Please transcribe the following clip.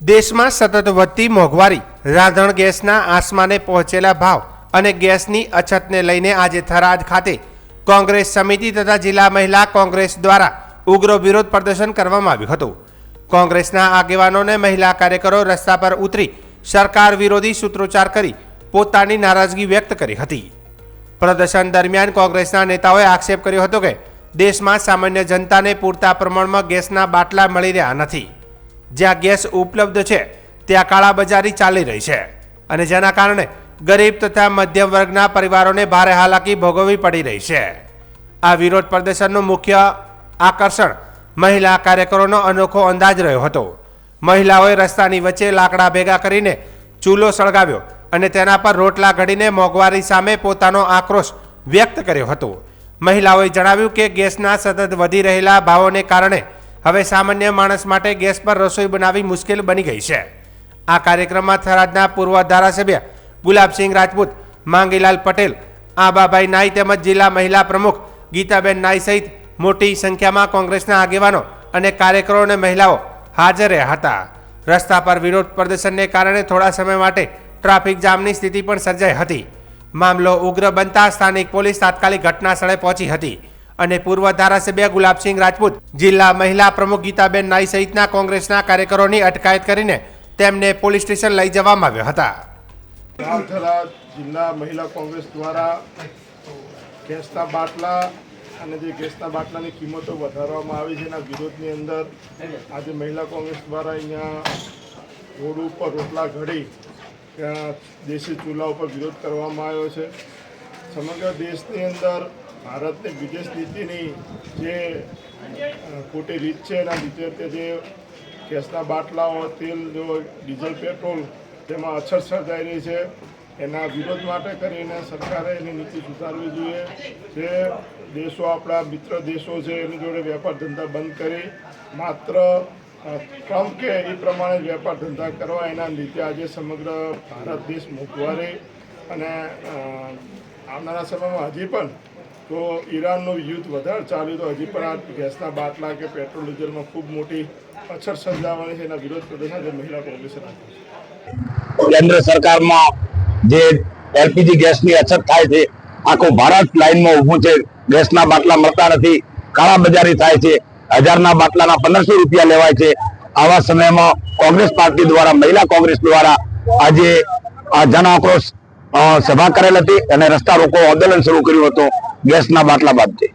દેશમાં સતત વધતી મોંઘવારી, રાંધણ ગેસના આસમાને પહોંચેલા ભાવ અને ગેસની અછતને લઈને આજે થરાદ ખાતે કોંગ્રેસ સમિતિ તથા જિલ્લા મહિલા કોંગ્રેસ દ્વારા ઉગ્ર વિરોધ પ્રદર્શન કરવામાં આવ્યું હતું। કોંગ્રેસના આગેવાનોને મહિલા કાર્યકરો રસ્તા પર ઉતરી સરકાર વિરોધી સૂત્રોચ્ચાર કરી પોતાની નારાજગી વ્યક્ત કરી હતી। પ્રદર્શન દરમિયાન કોંગ્રેસના નેતાઓએ આક્ષેપ કર્યો હતો કે દેશમાં સામાન્ય જનતાને પૂરતા પ્રમાણમાં ગેસના બાટલા મળી રહ્યા નથી। જ્યાં ગેસ ઉપલબ્ધ છે ત્યાં કાળાબજારી ચાલી રહી છે અને જેના કારણે ગરીબ તથા મધ્યમ વર્ગના પરિવારોને ભારે હાલાકી ભોગવવી પડી રહી છે। આ વિરોધ પ્રદર્શનનું મુખ્ય આકર્ષણ મહિલા કાર્યકરોનો અનોખો અંદાજ રહ્યો હતો। મહિલાઓએ રસ્તાની વચ્ચે લાકડા ભેગા કરીને ચૂલો સળગાવ્યો અને તેના પર રોટલા ઘડીને મોંઘવારી સામે પોતાનો આક્રોશ વ્યક્ત કર્યો હતો। મહિલાઓએ જણાવ્યું કે ગેસના સતત વધી રહેલા ભાવોને કારણે હવે સામાન્ય માણસ માટે ગેસ પર રસોઈ બનાવવી મુશ્કેલ બની ગઈ છે। આ કાર્યક્રમમાં થરાદના પૂર્વ ધારાસભ્ય ગુલાબસિંહ રાજપૂત, માંગીલાલ પટેલ, આબાભાઈ નાઈ તેમજ જિલ્લા મહિલા પ્રમુખ ગીતાબેન નાઈ સહિત મોટી સંખ્યામાં કોંગ્રેસના આગેવાનો અને કાર્યકરો અને મહિલાઓ હાજર રહ્યા હતા। રસ્તા પર વિરોધ પ્રદર્શનને કારણે થોડા સમય માટે ટ્રાફિક જામની સ્થિતિ પણ સર્જાઈ હતી। મામલો ઉગ્ર બનતા સ્થાનિક પોલીસ તાત્કાલિક ઘટના સ્થળે પહોંચી હતી અને પૂર્વ ધારાસભ્ય ગુલાબસિંહ રાજપૂત, જિલ્લા મહિલા પ્રમુખ ગીતાબેન નાઈ સહિતના કોંગ્રેસના કાર્યકરોની અટકાયત કરીને તેમને પોલીસ સ્ટેશન લઈ જવામાં આવ્યા હતા। જિલ્લા મહિલા કોંગ્રેસ દ્વારા ગેસના બાટલા અને જે ગેસના બાટલાની કિંમતો વધારવામાં આવી છે એના વિરોધની અંદર આજે મહિલા કોંગ્રેસ દ્વારા અહીંયા રોડ ઉપર રોટલા ઘડી ત્યાં દેશી ચૂલા ઉપર વિરોધ કરવામાં આવ્યો છે। સમગ્ર દેશની અંદર ભારતની વિદેશ નીતિની જે ખોટી રીત છે એના લીધે જે ગેસના બાટલાઓ, તેલ, ડીઝલ, પેટ્રોલ તેમાં અછત સર્જાઈ રહી છે। એના વિરોધ માટે કરીને સરકારે એની નીતિ સુધારવી જોઈએ। જે દેશો આપણા મિત્ર દેશો છે એની જોડે વેપાર ધંધા બંધ કરી માત્ર ટ્રમ્પ કે એ પ્રમાણે વેપાર ધંધા કરવા, એના લીધે આજે સમગ્ર ભારત દેશ મોંઘવારી અને આવનારા સમયમાં હજી પણ તો ઈરાનનું યુદ્ધ વધારે ચાલ્યું તો હજી પણ આ ગેસના બાટલા કે પેટ્રોલ ડીઝલમાં ખૂબ મોટી અછત સર્જાવાની છે। એના વિરોધ પ્રદર્શન મહિલા કોંગ્રેસે રાખ્યું છે। કેન્દ્ર સરકારમાં જે એલપીજી ગેસની અછત થાય છે, આખું ભારત લાઈનમાં ઊભું છે। ગેસના બાટલા મળતા નથી, કાળાબજારી થાય છે, 1000ના બાટલાના 1500 રૂપિયા લેવાય છે। આવા સમયમાં કોંગ્રેસ પાર્ટી દ્વારા, મહિલા કોંગ્રેસ દ્વારા આજે જન આક્રોશ સભા કરેલ હતી અને રસ્તા રોકો આંદોલન શરૂ કર્યું હતું ગેસના બાટલા બાબતે।